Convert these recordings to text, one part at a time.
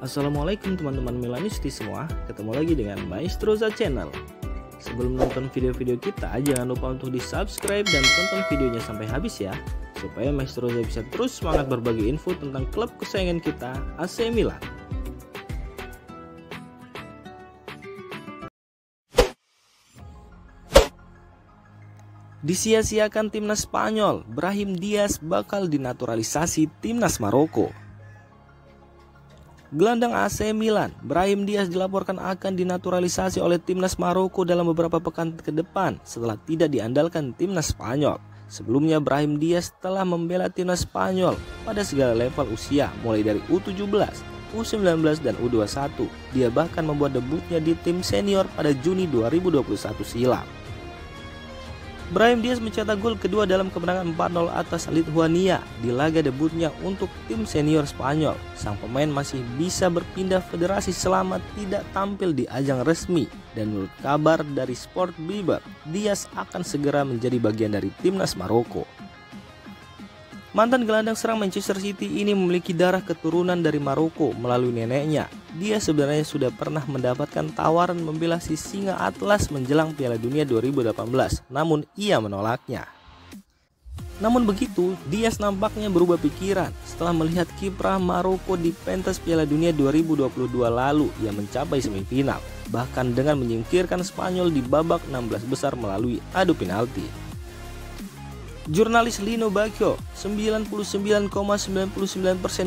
Assalamualaikum teman-teman Milanisti semua, ketemu lagi dengan Maestroza Channel. Sebelum nonton video-video kita, jangan lupa untuk di subscribe dan tonton videonya sampai habis ya, supaya Maestroza bisa terus semangat berbagi info tentang klub kesayangan kita, AC Milan. Disia-siakan timnas Spanyol, Brahim Diaz bakal dinaturalisasi timnas Maroko. Gelandang AC Milan, Brahim Diaz dilaporkan akan dinaturalisasi oleh timnas Maroko dalam beberapa pekan ke depan setelah tidak diandalkan timnas Spanyol. Sebelumnya Brahim Diaz telah membela timnas Spanyol pada segala level usia, mulai dari U17, U19 dan U21. Dia bahkan membuat debutnya di tim senior pada Juni 2021 silam. Brahim Diaz mencetak gol kedua dalam kemenangan 4-0 atas Lithuania di laga debutnya untuk tim senior Spanyol. Sang pemain masih bisa berpindah federasi selama tidak tampil di ajang resmi, dan menurut kabar dari Sport Biber, Diaz akan segera menjadi bagian dari timnas Maroko. Mantan gelandang serang Manchester City ini memiliki darah keturunan dari Maroko melalui neneknya. Dia sebenarnya sudah pernah mendapatkan tawaran membela si Singa Atlas menjelang Piala Dunia 2018, namun ia menolaknya. Namun begitu, Diaz nampaknya berubah pikiran setelah melihat kiprah Maroko di pentas Piala Dunia 2022 lalu yang mencapai semifinal, bahkan dengan menyingkirkan Spanyol di babak 16 besar melalui adu penalti. Jurnalis Lino Bacchio 99,99%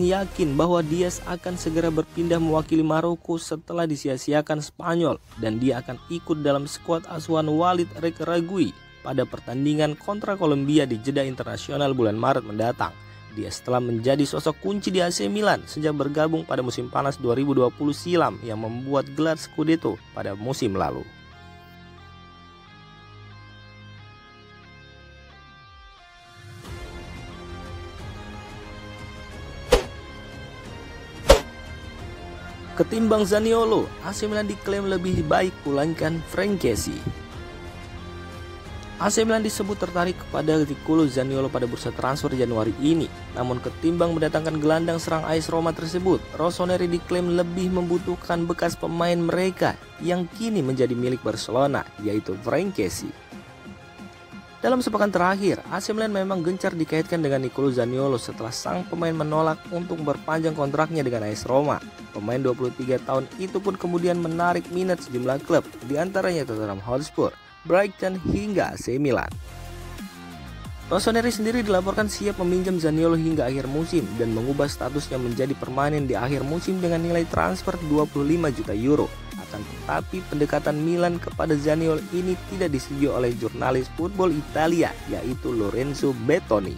yakin bahwa Diaz akan segera berpindah mewakili Maroko setelah disia-siakan Spanyol, dan dia akan ikut dalam skuad asuhan Walid Regragui pada pertandingan kontra Kolombia di jeda internasional bulan Maret mendatang. Diaz telah menjadi sosok kunci di AC Milan sejak bergabung pada musim panas 2020 silam yang membuat gelar Scudetto pada musim lalu. Ketimbang Zaniolo, AC Milan diklaim lebih baik pulangkan Frankesi. AC Milan disebut tertarik kepada Nicolo Zaniolo pada bursa transfer Januari ini. Namun ketimbang mendatangkan gelandang serang AS Roma tersebut, Rossoneri diklaim lebih membutuhkan bekas pemain mereka yang kini menjadi milik Barcelona, yaitu Frankesi. Dalam sepekan terakhir, AC Milan memang gencar dikaitkan dengan Nicolo Zaniolo setelah sang pemain menolak untuk berpanjang kontraknya dengan AS Roma. Pemain 23 tahun itu pun kemudian menarik minat sejumlah klub, diantaranya Tottenham Hotspur, Brighton hingga AC Milan. Rossoneri sendiri dilaporkan siap meminjam Zaniolo hingga akhir musim dan mengubah statusnya menjadi permanen di akhir musim dengan nilai transfer 25 juta euro. Akan tetapi pendekatan Milan kepada Zaniolo ini tidak disetujui oleh jurnalis Football Italia, yaitu Lorenzo Bettoni.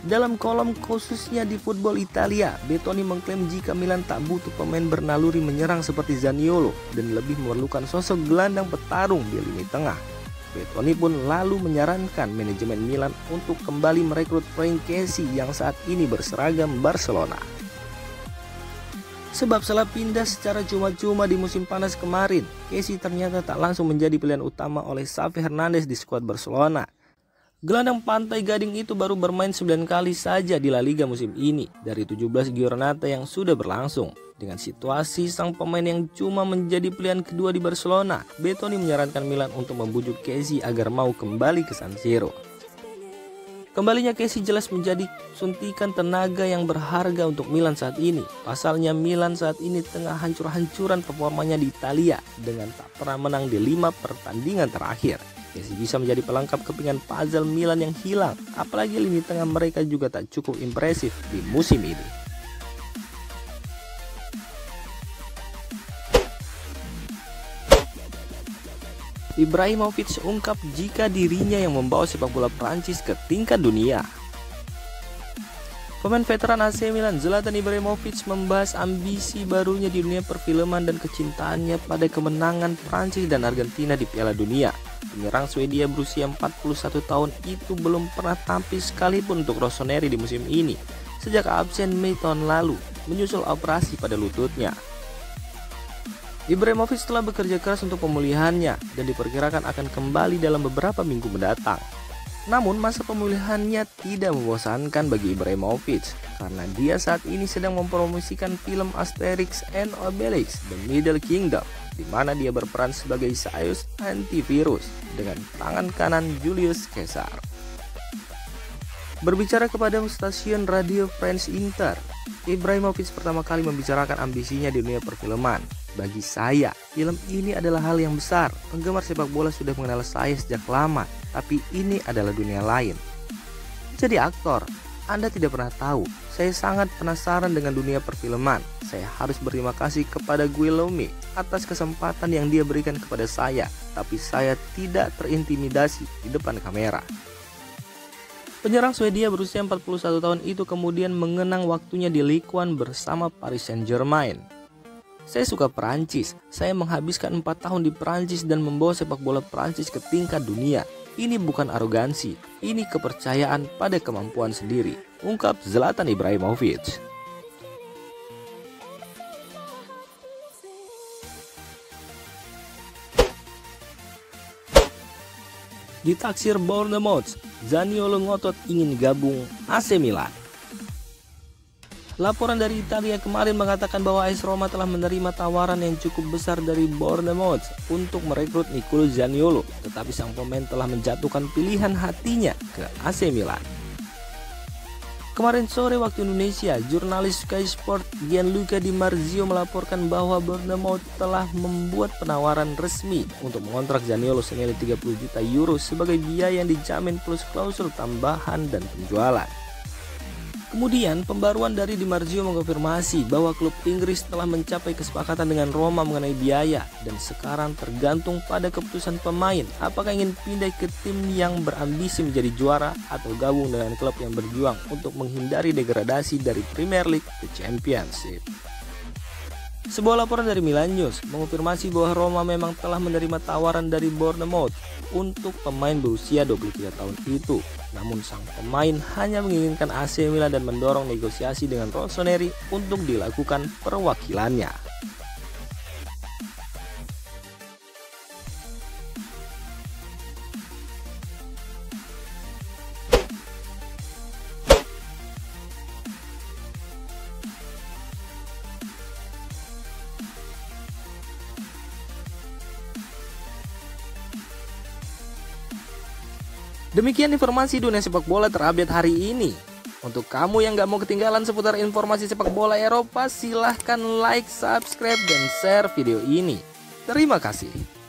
Dalam kolom khususnya di Football Italia, Bettoni mengklaim jika Milan tak butuh pemain bernaluri menyerang seperti Zaniolo dan lebih memerlukan sosok gelandang petarung di lini tengah. Bettoni pun lalu menyarankan manajemen Milan untuk kembali merekrut Frankesi yang saat ini berseragam Barcelona. Sebab setelah pindah secara cuma-cuma di musim panas kemarin, Kessie ternyata tak langsung menjadi pilihan utama oleh Xavi Hernandez di skuad Barcelona. Gelandang Pantai Gading itu baru bermain 9 kali saja di La Liga musim ini dari 17 giornata yang sudah berlangsung. Dengan situasi sang pemain yang cuma menjadi pilihan kedua di Barcelona, Bettoni menyarankan Milan untuk membujuk Kessie agar mau kembali ke San Siro. Kembalinya Kessie jelas menjadi suntikan tenaga yang berharga untuk Milan saat ini. Pasalnya Milan saat ini tengah hancur-hancuran performanya di Italia dengan tak pernah menang di 5 pertandingan terakhir. Kessie bisa menjadi pelengkap kepingan puzzle Milan yang hilang, apalagi lini tengah mereka juga tak cukup impresif di musim ini. Ibrahimovic ungkap jika dirinya yang membawa sepak bola Prancis ke tingkat dunia. Pemain veteran AC Milan Zlatan Ibrahimovic membahas ambisi barunya di dunia perfilman dan kecintaannya pada kemenangan Prancis dan Argentina di Piala Dunia. Penyerang Swedia berusia 41 tahun itu belum pernah tampil sekalipun untuk Rossoneri di musim ini sejak absen Mei tahun lalu menyusul operasi pada lututnya. Ibrahimovic telah bekerja keras untuk pemulihannya dan diperkirakan akan kembali dalam beberapa minggu mendatang. Namun masa pemulihannya tidak membosankan bagi Ibrahimovic karena dia saat ini sedang mempromosikan film Asterix and Obelix The Middle Kingdom, di mana dia berperan sebagai Zeus antivirus dengan tangan kanan Julius Caesar. Berbicara kepada stasiun radio France Inter, Ibrahimovic pertama kali membicarakan ambisinya di dunia perfilman. Bagi saya, film ini adalah hal yang besar. Penggemar sepak bola sudah mengenal saya sejak lama, tapi ini adalah dunia lain. Jadi aktor, Anda tidak pernah tahu. Saya sangat penasaran dengan dunia perfilman. Saya harus berterima kasih kepada Guillaume atas kesempatan yang dia berikan kepada saya, tapi saya tidak terintimidasi di depan kamera. Penyerang Swedia berusia 41 tahun itu kemudian mengenang waktunya di Ligue 1 bersama Paris Saint-Germain. Saya suka Perancis, saya menghabiskan 4 tahun di Perancis dan membawa sepak bola Perancis ke tingkat dunia. Ini bukan arogansi, ini kepercayaan pada kemampuan sendiri, ungkap Zlatan Ibrahimovic. Ditaksir Bournemouth, Zaniolo ngotot ingin gabung AC Milan. Laporan dari Italia kemarin mengatakan bahwa AS Roma telah menerima tawaran yang cukup besar dari Bournemouth untuk merekrut Nicolo Zaniolo, tetapi sang pemain telah menjatuhkan pilihan hatinya ke AC Milan. Kemarin sore waktu Indonesia, jurnalis Sky Sport Gianluca Di Marzio melaporkan bahwa Bournemouth telah membuat penawaran resmi untuk mengontrak Zaniolo senilai 30 juta euro sebagai biaya yang dijamin plus klausul tambahan dan penjualan. Kemudian, pembaruan dari Di Marzio mengkonfirmasi bahwa klub Inggris telah mencapai kesepakatan dengan Roma mengenai biaya dan sekarang tergantung pada keputusan pemain apakah ingin pindah ke tim yang berambisi menjadi juara atau gabung dengan klub yang berjuang untuk menghindari degradasi dari Premier League ke Championship. Sebuah laporan dari Milan News mengonfirmasi bahwa Roma memang telah menerima tawaran dari Bournemouth untuk pemain berusia 23 tahun itu. Namun sang pemain hanya menginginkan AC Milan dan mendorong negosiasi dengan Rossoneri untuk dilakukan perwakilannya. Demikian informasi dunia sepak bola terupdate hari ini. Untuk kamu yang gak mau ketinggalan seputar informasi sepak bola Eropa, silahkan like, subscribe, dan share video ini. Terima kasih.